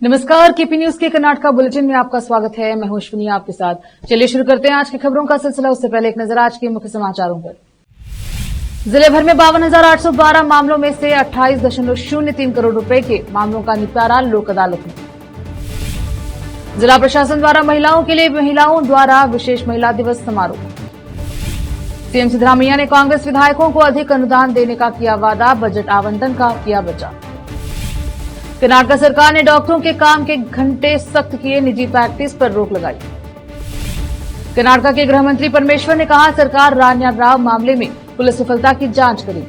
नमस्कार, KP news के Karnataka bulletin में आपका स्वागत है। मैं हूं अश्विनी आपके साथ। चलिए शुरू करते हैं आज की खबरों का सिलसिला। उससे पहले एक नजर आज के मुख्य समाचारों पर। जिले भर में 52,812 मामलों में से 28.03 करोड़ रुपए के मामलों का निपटारा लोक अदालत में। जिला प्रशासन द्वारा महिलाओं के लिए महिलाओं द्वारा विशेष महिला दिवस समारोह। सीएम सिद्धरामैया ने कांग्रेस विधायकों को अधिक अनुदान देने का किया वादा, बजट आवंटन का किया बचाव। कर्नाटक सरकार ने डॉक्टरों के काम के घंटे सख्त किए, निजी प्रैक्टिस पर रोक लगाई। कर्नाटक के गृह मंत्री परमेश्वर ने कहा, सरकार रान्या राव मामले में पुलिस विफलता की जांच करेगी।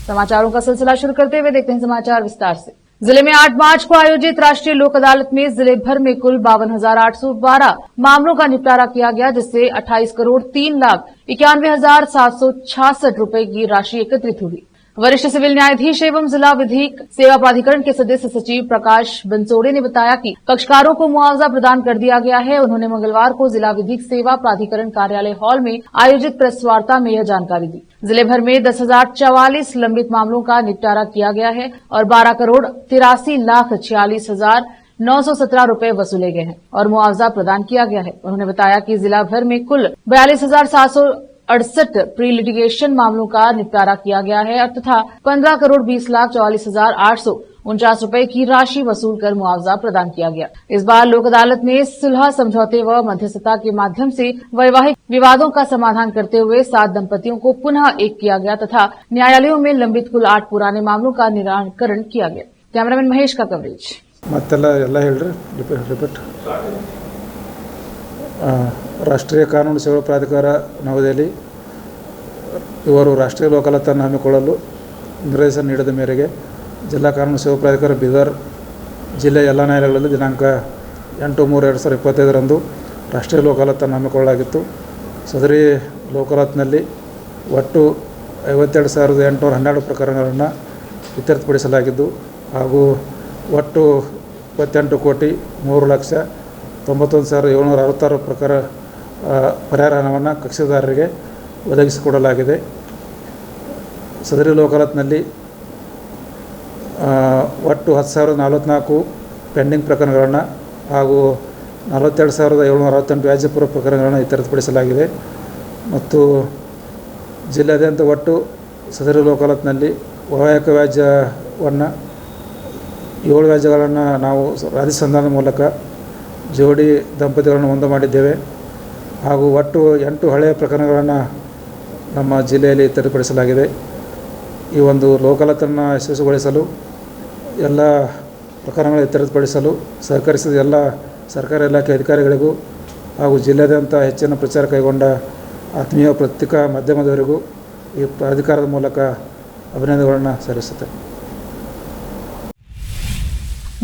समाचारों का सिलसिला शुरू करते हुए देखते हैं समाचार विस्तार से। जिले में 8 मार्च को आयोजित राष्ट्रीय लोक अदालत में जिले भर में कुल 52,812 मामलों का निपटारा किया गया, जिससे 28,03,91,766 रुपए की राशि एकत्रित हुई। वरिष्ठ सिविल न्यायाधीश एवं जिला विधिक सेवा प्राधिकरण के सदस्य सचिव प्रकाश बंसोड़े ने बताया कि पक्षकारों को मुआवजा प्रदान कर दिया गया है। उन्होंने मंगलवार को जिला विधिक सेवा प्राधिकरण कार्यालय हॉल में आयोजित प्रेस वार्ता में यह जानकारी दी। जिले भर में 10,044 लंबित मामलों का निपटारा किया गया है और 12,83,46,917 रुपए वसूले गए हैं और मुआवजा प्रदान किया गया है। उन्होंने बताया कि जिला भर में कुल 42,768 प्री लिटिगेशन मामलों का निपटारा किया गया है तथा 15,20,44,849 रुपए की राशि वसूल कर मुआवजा प्रदान किया गया। इस बार लोक अदालत में सुलह समझौते व मध्यस्थता के माध्यम से वैवाहिक विवादों का समाधान करते हुए 7 दंपतियों को पुनः एक किया गया तथा न्यायालयों में लंबित कुल 8 पुराने मामलों का निराकरण किया गया। कैमरामैन महेश का कवरेज। ರಾಷ್ಟ್ರೀಯ ಕಾನೂನು ಸೇವಾ ಪ್ರಾಧಿಕಾರ ನವದೆಹಲಿ ಇವರು ರಾಷ್ಟ್ರೀಯ ಲೋಕ ಅದಾಲತನ್ನು ಹಮ್ಮಿಕೊಳ್ಳಲು ನಿರ್ದೇಶನ ನೀಡಿದ ಮೇರೆಗೆ ಜಿಲ್ಲಾ ಕಾನೂನು ಸೇವಾ ಪ್ರಾಧಿಕಾರ ಬೀದರ್ ಜಿಲ್ಲೆಯ ಎಲ್ಲ ನ್ಯಾಯಾಲಯಗಳಲ್ಲಿ ದಿನಾಂಕ 8/3/2025 ರಾಷ್ಟ್ರೀಯ ಲೋಕ ಅದಾಲತನ್ನು ಹಮ್ಮಿಕೊಳ್ಳಲಾಗಿತ್ತು। ಸದರಿ ಲೋಕ ಅದಾಲತ್ನಲ್ಲಿ ಒಟ್ಟು 52,812 ಪ್ರಕರಣಗಳನ್ನು ಇತ್ಯರ್ಥಪಡಿಸಲಾಗಿದ್ದು ಹಾಗೂ ಒಟ್ಟು 28,03,91,766 ಪ್ರಕಾರ ಪರಿಹಾರ ಹಣವನ್ನು ಕಕ್ಷಿದಾರರಿಗೆ ಒದಗಿಸಿಕೊಡಲಾಗಿದೆ। ಸದರಿ ಲೋಕ ಅದಾಲತ್ನಲ್ಲಿ ಒಟ್ಟು 10,044 ಪೆಂಡಿಂಗ್ ಪ್ರಕರಣಗಳನ್ನು ಹಾಗೂ 42,768 ವ್ಯಾಜ್ಯಪೂರ್ವ ಪ್ರಕರಣಗಳನ್ನು ಇತ್ಯರ್ಥಪಡಿಸಲಾಗಿದೆ ಮತ್ತು ಜಿಲ್ಲೆಯಾದ್ಯಂತ ಒಟ್ಟು ಸದರಿ ಲೋಕ ಅದಾಲತ್ನಲ್ಲಿ ವೈವಾಹಿಕ ವ್ಯಾಜ್ಯವನ್ನು 7 ವ್ಯಾಜ್ಯಗಳನ್ನು ನಾವು ರಾಜಿ ಸಂಧಾನದ ಮೂಲಕ ಜೋಡಿ ದಂಪತಿಗಳನ್ನು ಒಂದು ಮಾಡಿದ್ದೇವೆ ಹಾಗೂ ಒಟ್ಟು 8 ಹಳೆಯ ಪ್ರಕರಣಗಳನ್ನು ನಮ್ಮ ಜಿಲ್ಲೆಯಲ್ಲಿ ಇತ್ಯರ್ಥಪಡಿಸಲಾಗಿದೆ। ಈ ಒಂದು ಲೋಕ ಅದಾಲತನ್ನು ಯಶಸ್ವಿಗೊಳಿಸಲು ಎಲ್ಲ ಪ್ರಕರಣಗಳನ್ನು ಇತ್ಯರ್ಥಪಡಿಸಲು ಸಹಕರಿಸಿದ ಎಲ್ಲ ಸರ್ಕಾರಿ ಇಲಾಖೆ ಅಧಿಕಾರಿಗಳಿಗೂ ಹಾಗೂ ಜಿಲ್ಲೆಯಾದ್ಯಂತ ಹೆಚ್ಚಿನ ಪ್ರಚಾರ ಕೈಗೊಂಡ ಆತ್ಮೀಯ ಪತ್ರಿಕಾ ಮಾಧ್ಯಮದವರಿಗೂ ಈ ಪ್ರಾಧಿಕಾರದ ಮೂಲಕ ಅಭಿನಂದನೆಗಳನ್ನು ಸಲ್ಲಿಸುತ್ತೇನೆ।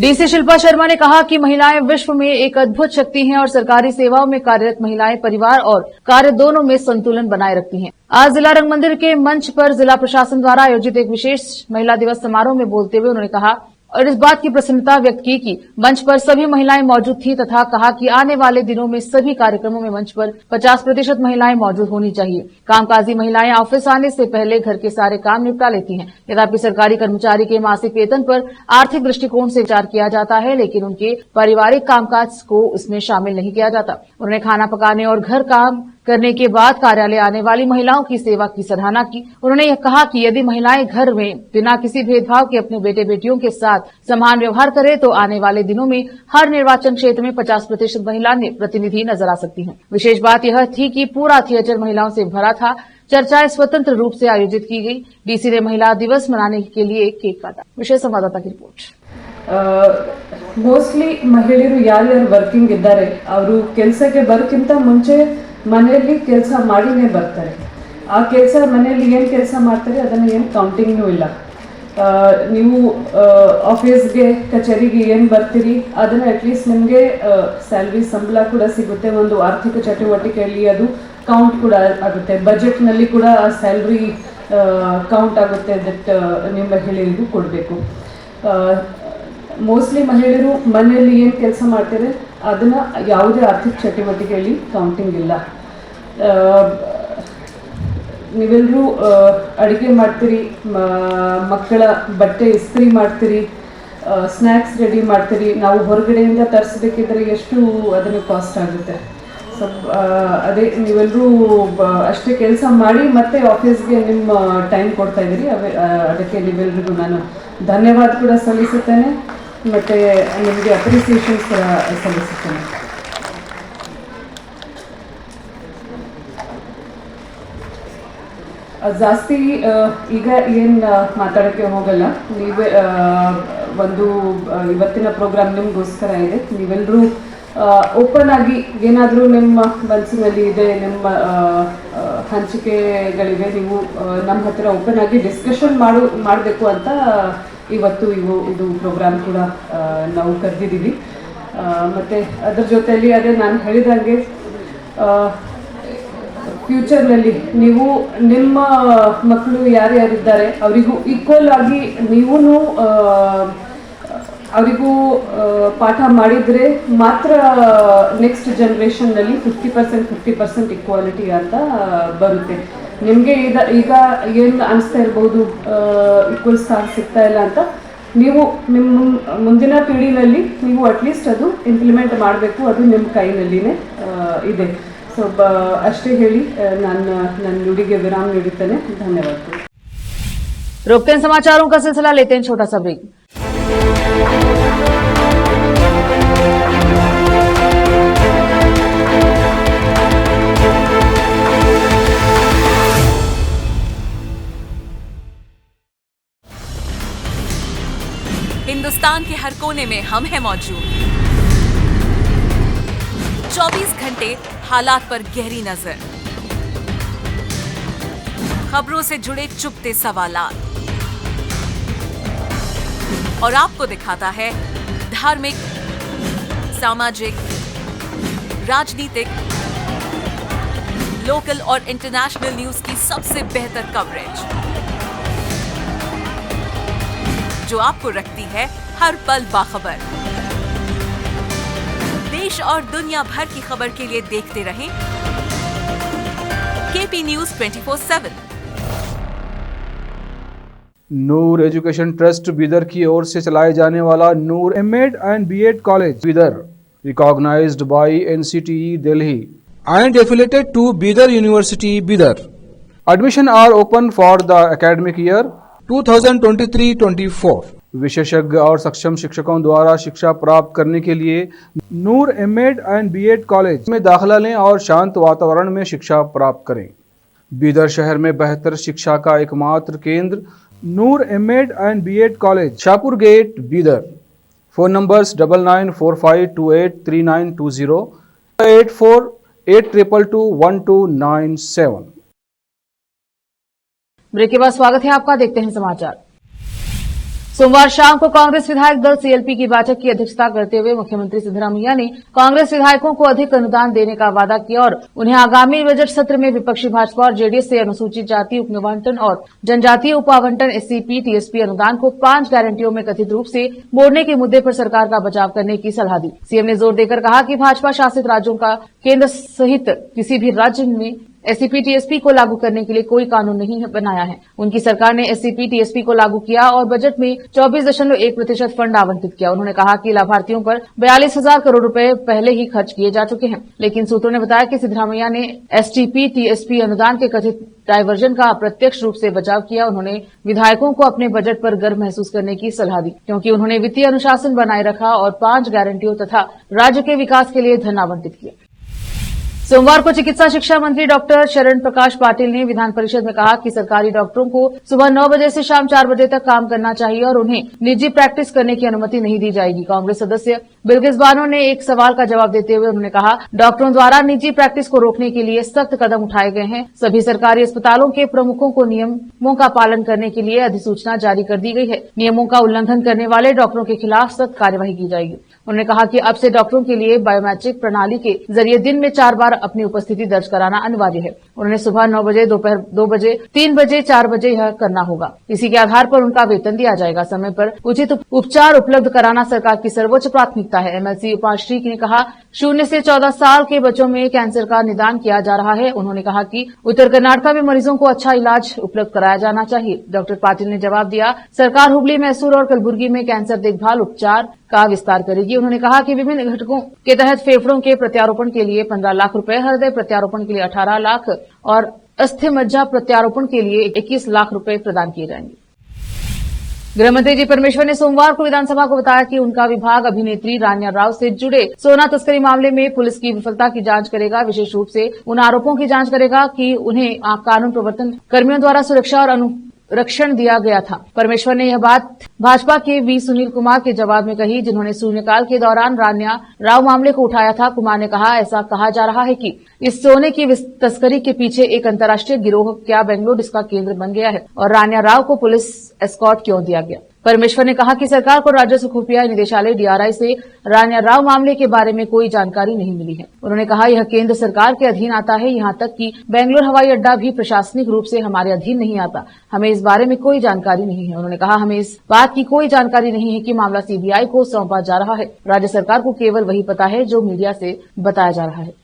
डीसी शिल्पा शर्मा ने कहा कि महिलाएं विश्व में एक अद्भुत शक्ति हैं और सरकारी सेवाओं में कार्यरत महिलाएं परिवार और कार्य दोनों में संतुलन बनाए रखती हैं। आज जिला रंग मंदिर के मंच पर जिला प्रशासन द्वारा आयोजित एक विशेष महिला दिवस समारोह में बोलते हुए उन्होंने कहा और इस बात की प्रसन्नता व्यक्त की कि मंच पर सभी महिलाएं मौजूद थी तथा कहा कि आने वाले दिनों में सभी कार्यक्रमों में मंच पर 50% महिलाएं मौजूद होनी चाहिए। कामकाजी महिलाएं ऑफिस आने से पहले घर के सारे काम निपटा लेती हैं। यद्यपि सरकारी कर्मचारी के मासिक वेतन पर आर्थिक दृष्टिकोण से विचार किया जाता है, लेकिन उनके पारिवारिक कामकाज को इसमें शामिल नहीं किया जाता। उन्होंने खाना पकाने और घर काम करने के बाद कार्यालय आने वाली महिलाओं की सेवा की सराहना की। उन्होंने यह कहा कि यदि महिलाएं घर में बिना किसी भेदभाव के अपने बेटे बेटियों के साथ समान व्यवहार करें तो आने वाले दिनों में हर निर्वाचन क्षेत्र में 50% महिला प्रतिनिधि नजर आ सकती हैं। विशेष बात यह थी कि पूरा थिएटर महिलाओं से भरा था। चर्चाएं स्वतंत्र रूप से आयोजित की गई। डीसी ने महिला दिवस मनाने के लिए केक काटा। विशेष संवाददाता की रिपोर्ट। ಮೋಸ್ಟ್ಲಿ ಮಹಿಳೆಯರು ಯಾರ್ಯಾರು ವರ್ಕಿಂಗ್ ಇದ್ದಾರೆ ಅವರು ಕೆಲಸಕ್ಕೆ ಬರೋಕ್ಕಿಂತ ಮುಂಚೆ ಮನೆಯಲ್ಲಿ ಕೆಲಸ ಮಾಡಿನೇ ಬರ್ತಾರೆ। ಆ ಕೆಲಸ ಮನೆಯಲ್ಲಿ ಏನು ಕೆಲಸ ಮಾಡ್ತಾರೆ ಅದನ್ನು ಏನು ಕೌಂಟಿಂಗ್ನೂ ಇಲ್ಲ। ನೀವು ಆಫೀಸ್ಗೆ ಕಚೇರಿಗೆ ಏನು ಬರ್ತೀರಿ ಅದನ್ನು ಅಟ್ಲೀಸ್ಟ್ ನಿಮಗೆ ಸ್ಯಾಲ್ರಿ ಸಂಬಳ ಕೂಡ ಸಿಗುತ್ತೆ, ಒಂದು ಆರ್ಥಿಕ ಚಟುವಟಿಕೆಯಲ್ಲಿ ಅದು ಕೌಂಟ್ ಕೂಡ ಆಗುತ್ತೆ, ಬಜೆಟ್ನಲ್ಲಿ ಕೂಡ ಆ ಸ್ಯಾಲ್ರಿ ಕೌಂಟ್ ಆಗುತ್ತೆ, ದಟ್ ನೀವು ಮಹಿಳೆಯರಿಗೂ ಕೊಡಬೇಕು। ಮೋಸ್ಟ್ಲಿ ಮಹಿಳೆಯರು ಮನೆಯಲ್ಲಿ ಏನು ಕೆಲಸ ಮಾಡ್ತಾರೆ ಅದನ್ನು ಯಾವುದೇ ಆರ್ಥಿಕ ಚಟುವಟಿಕೆಯಲ್ಲಿ ಕೌಂಟಿಂಗ್ ಇಲ್ಲ। ನೀವೆಲ್ಲರೂ ಅಡುಗೆ ಮಾಡ್ತೀರಿ, ಮಕ್ಕಳ ಬಟ್ಟೆ ಇಸ್ತ್ರಿ ಮಾಡ್ತೀರಿ, ಸ್ನ್ಯಾಕ್ಸ್ ರೆಡಿ ಮಾಡ್ತೀರಿ. ನಾವು ಹೊರಗಡೆಯಿಂದ ತರಿಸ್ಬೇಕಿದ್ರೆ ಎಷ್ಟು ಅದನ್ನು ಕಾಸ್ಟ್ ಆಗುತ್ತೆ. ಸೊ ಅದೇ ನೀವೆಲ್ಲರೂ ಅಷ್ಟೇ ಕೆಲಸ ಮಾಡಿ ಮತ್ತೆ ಆಫೀಸ್ಗೆ ನಿಮ್ಮ ಟೈಮ್ ಕೊಡ್ತಾ ಇದ್ದೀರಿ. ಅದಕ್ಕೆ ನೀವೆಲ್ಲರಿಗೂ ನಾನು ಧನ್ಯವಾದ ಕೂಡ ಸಲ್ಲಿಸುತ್ತೇನೆ ಮತ್ತು ನಿಮಗೆ ಅಪ್ರಿಸಿಯೇಷನ್ಸ್ ಕೂಡ ಸಲ್ಲಿಸುತ್ತೇನೆ. ಜಾಸ್ತಿ ಈಗ ಏನು ಮಾತಾಡೋಕ್ಕೆ ಹೋಗಲ್ಲ. ನೀವೇ ಒಂದು ಇವತ್ತಿನ ಪ್ರೋಗ್ರಾಮ್ ನಿಮಗೋಸ್ಕರ ಇದೆ. ನೀವೆಲ್ಲರೂ ಓಪನ್ ಆಗಿ ಏನಾದರೂ ನಿಮ್ಮ ಮನಸ್ಸಿನಲ್ಲಿ ಇದೆ, ನಿಮ್ಮ ಹಂಚಿಕೆಗಳಿವೆ, ನೀವು ನಮ್ಮ ಹತ್ರ ಓಪನ್ ಆಗಿ ಡಿಸ್ಕಷನ್ ಮಾಡಬೇಕು ಅಂತ ಇವತ್ತು ಇದು ಪ್ರೋಗ್ರಾಮ್ ಕೂಡ ನಾವು ಕರೆದಿದ್ದೀವಿ. ಮತ್ತು ಅದ್ರ ಜೊತೆಯಲ್ಲಿ ಅದೇ ನಾನು ಹೇಳಿದಂಗೆ ಫ್ಯೂಚರ್ನಲ್ಲಿ ನೀವು ನಿಮ್ಮ ಮಕ್ಕಳು ಯಾರ್ಯಾರಿದ್ದಾರೆ ಅವರಿಗೂ ಈಕ್ವಲ್ ಆಗಿ ನೀವೂ ಅವರಿಗೂ ಪಾಠ ಮಾಡಿದರೆ ಮಾತ್ರ ನೆಕ್ಸ್ಟ್ ಜನ್ರೇಷನ್ನಲ್ಲಿ 50% ಇಕ್ವಾಲಿಟಿ ಅಂತ ಬರುತ್ತೆ. ನಿಮಗೆ ಈಗ ಏನು ಅನಿಸ್ತಾ ಇರ್ಬೋದು ಈಕ್ವಲ್ ಸ್ಥಾನ ಸಿಗ್ತಾ ಇಲ್ಲ ಅಂತ, ನೀವು ನಿಮ್ಮ ಮುಂದಿನ ಪೀಳಿಗೆಯಲ್ಲಿ ನೀವು ಅಟ್ಲೀಸ್ಟ್ ಅದು ಇಂಪ್ಲಿಮೆಂಟ್ ಮಾಡಬೇಕು. ಅದು ನಿಮ್ಮ ಕೈನಲ್ಲಿನೇ ಇದೆ. ಸೊ ಅಷ್ಟೇ ಹೇಳಿ ನನ್ನ ನುಡಿಗೆ ವಿರಾಮ ನೀಡುತ್ತೇನೆ. ಧನ್ಯವಾದಗಳು. रोकते हैं समाचारों का सिलसिला, लेते हैं छोटा सा ब्रेक। हिंदुस्तान के हर कोने में हम हैं मौजूद। 24 घंटे हालात पर गहरी नजर, खबरों से जुड़े चुपते सवालात और आपको दिखाता है धार्मिक, सामाजिक, राजनीतिक, लोकल और इंटरनेशनल न्यूज की सबसे बेहतर कवरेज, जो आपको रखती है हर पल बाखबर। देश और दुनिया भर की खबर के लिए देखते रहें KP news 24/7। Noor education trust Bidar की ओर से चलाए जाने वाला Noor MEd and BEd college Bidar, recognised by NCTE Delhi and affiliated to Bidar University Bidar. Admission are open for the academic year 2023-24. विशेषज्ञ और सक्षम शिक्षकों द्वारा शिक्षा प्राप्त करने के लिए नूर एमएड एंड बीएड कॉलेज में दाखिला लें और शांत वातावरण में शिक्षा प्राप्त करें। बीदर शहर में बेहतर शिक्षा का एकमात्र केंद्र Noor MEd and BEd college, Shahpur gate, Bidar. Phone numbers 9945283920, 8482221297। Break के बाद स्वागत है आपका, देखते हैं समाचार। सोमवार शाम को कांग्रेस विधायक दल सीएलपी की बैठक की अध्यक्षता करते हुए मुख्यमंत्री सिद्धरामैया ने कांग्रेस विधायकों को अधिक अनुदान देने का वादा किया और उन्हें आगामी बजट सत्र में विपक्षी भाजपा और जेडीएस से अनुसूचित जाति उपनिबंटन और जनजातीय उपावंटन एससीपी टीएसपी अनुदान को 5 गारंटियों में कथित रूप से मोड़ने के मुद्दे पर सरकार का बचाव करने की सलाह दी। सीएम ने जोर देकर कहा कि भाजपा शासित राज्यों का केंद्र सहित किसी भी राज्य में एससीपी टीएसपी को लागू करने के लिए कोई कानून नहीं बनाया है। उनकी सरकार ने एससीपी टीएसपी को लागू किया और बजट में 24.1% फंड आवंटित किया। उन्होंने कहा कि लाभार्थियों पर 42,000 करोड़ रुपए पहले ही खर्च किए जा चुके हैं, लेकिन सूत्रों ने बताया कि सिद्धरामैया ने एसटीपी टीएसपी अनुदान के कथित डायवर्जन का अप्रत्यक्ष रूप से बचाव किया। उन्होंने विधायकों को अपने बजट पर गर्व महसूस करने की सलाह दी, क्योंकि उन्होंने वित्तीय अनुशासन बनाए रखा और 5 गारंटियों तथा राज्य के विकास के लिए धन आवंटित किया। सोमवार को चिकित्सा शिक्षा मंत्री डॉक्टर शरण प्रकाश पाटिल ने विधान परिषद में कहा कि सरकारी डॉक्टरों को सुबह 9 बजे से शाम 4 बजे तक काम करना चाहिए और उन्हें निजी प्रैक्टिस करने की अनुमति नहीं दी जाएगी। कांग्रेस सदस्य बिल्किस बानो ने एक सवाल का जवाब देते हुए उन्होंने कहा, डॉक्टरों द्वारा निजी प्रैक्टिस को रोकने के लिए सख्त कदम उठाए गए हैं। सभी सरकारी अस्पतालों के प्रमुखों को नियमों का पालन करने के लिए अधिसूचना जारी कर दी गई है। नियमों का उल्लंघन करने वाले डॉक्टरों के खिलाफ सख्त कार्यवाही की जाएगी। उन्होंने कहा कि अब से डॉक्टरों के लिए बायोमेट्रिक प्रणाली के जरिए दिन में 4 बार अपनी उपस्थिति दर्ज कराना अनिवार्य है। उन्होंने सुबह 9 बजे, दोपहर 2 बजे, 3 बजे, 4 बजे यह करना होगा। इसी के आधार पर उनका वेतन दिया जाएगा। समय पर उचित उपचार उपलब्ध कराना सरकार की सर्वोच्च प्राथमिकता आवश्यकता है। एमएलसी उपाश्री ने कहा 0 से 14 साल के बच्चों में कैंसर का निदान किया जा रहा है। उन्होंने कहा कि उत्तर कर्नाटक में मरीजों को अच्छा इलाज उपलब्ध कराया जाना चाहिए। डॉक्टर पाटिल ने जवाब दिया, सरकार हुबली, मैसूर और कलबुर्गी में कैंसर देखभाल उपचार का विस्तार करेगी। उन्होंने कहा कि विभिन्न घटकों के तहत फेफड़ों के प्रत्यारोपण के लिए 15 लाख रुपए, हृदय प्रत्यारोपण के लिए 18 लाख और अस्थि मज्जा प्रत्यारोपण के लिए 21 लाख रुपए प्रदान किए जाएंगे। गृह मंत्री जी परमेश्वर ने सोमवार को विधानसभा को बताया कि उनका विभाग अभिनेत्री रान्या राव से जुड़े सोना तस्करी मामले में पुलिस की विफलता की जांच करेगा। विशेष रूप से उन आरोपों की जांच करेगा कि उन्हें कानून प्रवर्तन कर्मियों द्वारा सुरक्षा और अनुरक्षण दिया गया था। परमेश्वर ने यह बात भाजपा के वी सुनील कुमार के जवाब में कही, जिन्होंने शून्यकाल के दौरान रान्या राव मामले को उठाया था। कुमार ने कहा, ऐसा कहा जा रहा है कि इस सोने की तस्करी के पीछे एक अंतर्राष्ट्रीय गिरोह क्या बेंगलुरु इसका केंद्र बन गया है और रान्या राव को पुलिस एस्कॉर्ट क्यों दिया गया। परमेश्वर ने कहा कि सरकार को राजस्व खुफिया निदेशालय डीआरआई से रान्या राव मामले के बारे में कोई जानकारी नहीं मिली है। उन्होंने कहा, यह केंद्र सरकार के अधीन आता है, यहां तक कि बेंगलुरु हवाई अड्डा भी प्रशासनिक रूप से हमारे अधीन नहीं आता। हमें इस बारे में कोई जानकारी नहीं है। उन्होंने कहा, हमें इस बात की कोई जानकारी नहीं है कि मामला सीबीआई को सौंपा जा रहा है। राज्य सरकार को केवल वही पता है जो मीडिया से बताया जा रहा है।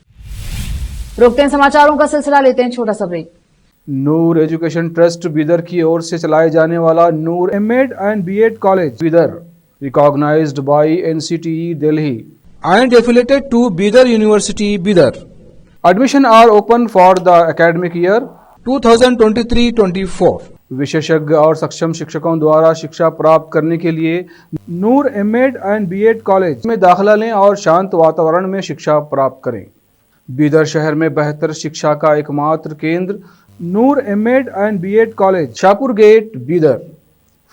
रोकते हैं समाचारों का सिलसिला, लेते हैं छोटा सा break. Noor education trust Bidar की ओर से चलाए जाने वाला Noor MEd and BEd college Bidar, recognised by NCTE Delhi and affiliated to Bidar university Bidar. Admission are open for the academic year 2023-24। विशेषज्ञ और सक्षम शिक्षकों द्वारा शिक्षा प्राप्त करने के लिए नूर एमएड एंड बीएड कॉलेज में दाखिला लें और शांत वातावरण में शिक्षा प्राप्त करें। बीदर शहर में बेहतर शिक्षा का एकमात्र केंद्र Noor MEd and BEd college, Shahpur gate, Bidar.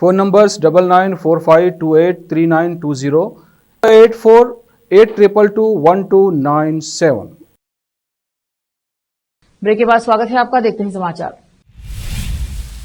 Phone numbers 9945283920, 8482221297। Break के बाद स्वागत है आपका, देखते हैं समाचार।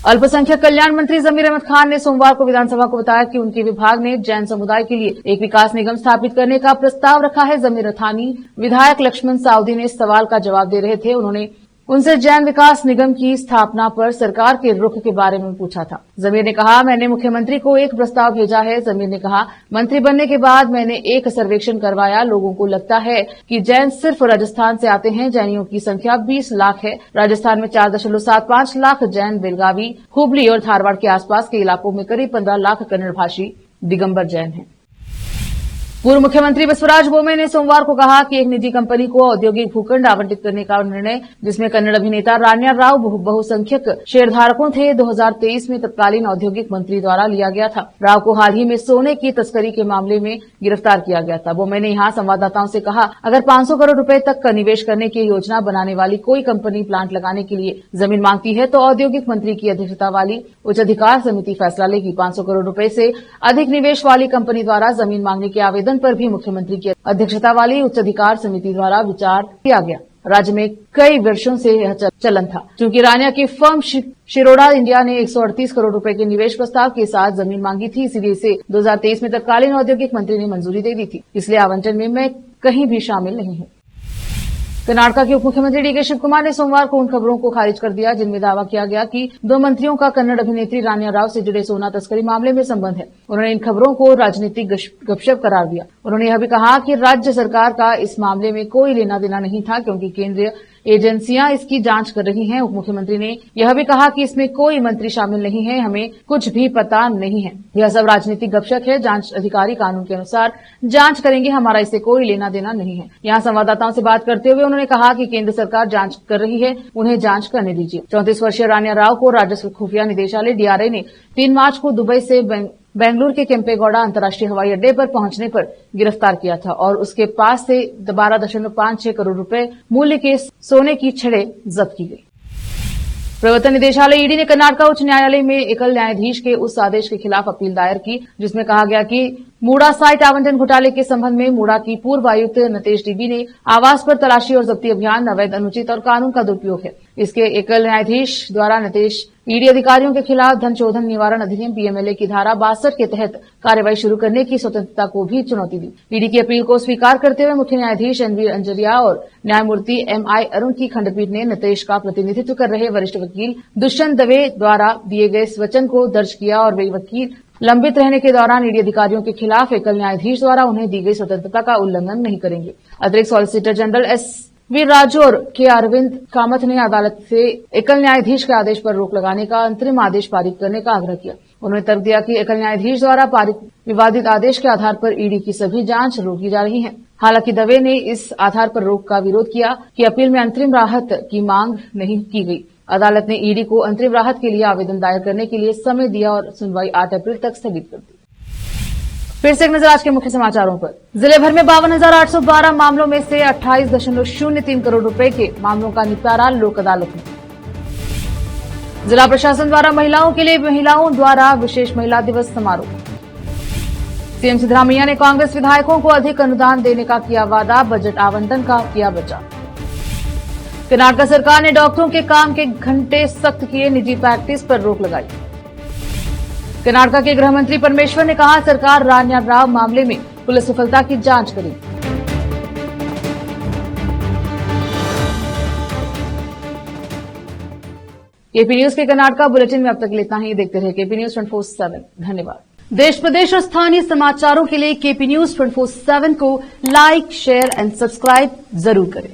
अल्पसंख्यक कल्याण मंत्री जमीर अहमद खान ने सोमवार को विधानसभा को बताया कि उनके विभाग ने जैन समुदाय के लिए एक विकास निगम स्थापित करने का प्रस्ताव रखा है। जमीर अथानी विधायक लक्ष्मण साउदी ने इस सवाल का जवाब दे रहे थे। उन्होंने उनसे जैन विकास निगम की स्थापना पर सरकार के रुख के बारे में पूछा था। जमीर ने कहा, मैंने मुख्यमंत्री को एक प्रस्ताव भेजा है। जमीर ने कहा, मंत्री बनने के बाद मैंने एक सर्वेक्षण करवाया। लोगों को लगता है कि जैन सिर्फ राजस्थान से आते हैं। जैनियों की संख्या 20 लाख है। राजस्थान में 4.75 लाख जैन, बेलगावी, हुबली और धारवाड़ के आसपास के इलाकों में करीब 15 लाख कन्नड़ भाषी दिगंबर जैन हैं। पूर्व मुख्यमंत्री बसवराज बोम्मे ने सोमवार को कहा कि एक निजी कंपनी को औद्योगिक भूखंड आवंटित करने का निर्णय, जिसमें कन्नड़ अभिनेता रान्या राव बहुसंख्यक शेयरधारकों थे, 2023 में तत्कालीन औद्योगिक मंत्री द्वारा लिया गया था। राव को हाल ही में सोने की तस्करी के मामले में गिरफ्तार किया गया था। बोम्मे ने यहां संवाददाताओं से कहा, अगर 500 करोड़ रुपए तक का निवेश करने की योजना बनाने वाली कोई कंपनी प्लांट लगाने के लिए जमीन मांगती है तो औद्योगिक मंत्री की अध्यक्षता वाली उच्च अधिकार समिति फैसला लेगी। 500 करोड़ रुपए से अधिक निवेश वाली कंपनी द्वारा जमीन मांगने के आवेदन पर भी मुख्यमंत्री की अध्यक्षता वाली उच्च अधिकार समिति द्वारा विचार किया गया। राज्य में कई वर्षों से यह चलन था। चूंकि रान्या की फर्म शिरोडा इंडिया ने 138 करोड़ रुपए के निवेश प्रस्ताव के साथ जमीन मांगी थी, इसलिए इसे 2023 में तत्कालीन औद्योगिक मंत्री ने मंजूरी दे दी थी। इसलिए आवंटन में मैं कहीं भी शामिल नहीं हूं। कर्नाटक के उप मुख्यमंत्री डीके शिव कुमार ने सोमवार को उन खबरों को खारिज कर दिया जिनमें दावा किया गया कि 2 मंत्रियों का कन्नड़ अभिनेत्री रान्या राव से जुड़े सोना तस्करी मामले में संबंध है। उन्होंने इन खबरों को राजनीतिक गपशप करार दिया। उन्होंने यह भी कहा कि राज्य सरकार का इस मामले में कोई लेना देना नहीं था, क्योंकि केंद्रीय एजेंसियां इसकी जांच कर रही हैं। उप मुख्यमंत्री ने यह भी कहा कि इसमें कोई मंत्री शामिल नहीं है, हमें कुछ भी पता नहीं है। यह सब राजनीतिक गपशप है। जांच अधिकारी कानून के अनुसार जांच करेंगे, हमारा इससे कोई लेना देना नहीं है। यहां संवाददाताओं से बात करते हुए उन्होंने कहा कि केंद्र सरकार जांच कर रही है, उन्हें जांच करने दीजिए। 34 वर्षीय रान्या राव को राजस्व खुफिया निदेशालय डीआरआई ने 3 मार्च को दुबई से बेंगलुरु के केम्पेगौड़ा अंतर्राष्ट्रीय हवाई अड्डे पर पहुंचने पर गिरफ्तार किया था और उसके पास से 12.56 करोड़ रुपए मूल्य के सोने की छड़ें जब्त की गई। प्रवर्तन निदेशालय ईडी ने कर्नाटक उच्च न्यायालय में एकल न्यायाधीश के उस आदेश के खिलाफ अपील दायर की जिसमें कहा गया कि मूडा साइट आवंटन घोटाले के संबंध में मूडा की पूर्व आयुक्त नतेश डीबी ने आवास पर तलाशी और जब्ती अभियान अवैध, अनुचित और कानून का दुरुपयोग है। इसके एकल न्यायाधीश द्वारा नतेश ईडी अधिकारियों के खिलाफ धन शोधन निवारण अधिनियम पीएमएलए की धारा 62 के तहत कार्रवाई शुरू करने की स्वतंत्रता को भी चुनौती दी। ईडी की अपील को स्वीकार करते हुए मुख्य न्यायाधीश एनवी अंजरिया और न्यायमूर्ति एमआई अरुण की खंडपीठ ने नतेश का प्रतिनिधित्व कर रहे वरिष्ठ वकील दुष्यंत दवे द्वारा दिए गए इस वचन को दर्ज किया और वे वकील लंबित रहने के दौरान ईडी अधिकारियों के खिलाफ एकल न्यायाधीश द्वारा उन्हें दी गई स्वतंत्रता का उल्लंघन नहीं करेंगे। अतिरिक्त सॉलिसिटर जनरल एस.वी. राजू और के अरविंद कामत ने अदालत से एकल न्यायाधीश के आदेश पर रोक लगाने का अंतरिम आदेश पारित करने का आग्रह किया। उन्होंने तर्क दिया कि एकल न्यायाधीश द्वारा पारित विवादित आदेश के आधार पर ईडी की सभी जांच रोकी जा रही है। हालांकि दवे ने इस आधार पर रोक का विरोध किया कि अपील में अंतरिम राहत की मांग नहीं की गई। अदालत ने ईडी को अंतरिम राहत के लिए आवेदन दायर करने के लिए समय दिया और सुनवाई 8 अप्रैल तक स्थगित कर दी। फिर से एक नजर आज के मुख्य समाचारों पर। जिले भर में 52,812 मामलों में से 28.03 करोड़ रुपए के मामलों का निपटारा लोक अदालत में। जिला प्रशासन द्वारा महिलाओं के लिए महिलाओं द्वारा विशेष महिला दिवस समारोह। सीएम सिद्धरामैया ने कांग्रेस विधायकों को अधिक अनुदान देने का किया वादा, बजट आवंटन का किया बचाव। कर्नाटक सरकार ने डॉक्टरों के काम के घंटे सख्त किए, निजी प्रैक्टिस पर रोक लगाई। कर्नाटक के गृह मंत्री परमेश्वर ने कहा, सरकार रान्या राव मामले में पुलिस विफलता की जांच करेगी। केपी न्यूज के कर्नाटक बुलेटिन में अब तक इतना ही। देखते रहे केपी न्यूज 24/7। धन्यवाद। देश प्रदेश और स्थानीय समाचारों के लिए केपी न्यूज 24/7 को लाइक, शेयर एंड सब्सक्राइब जरूर करें।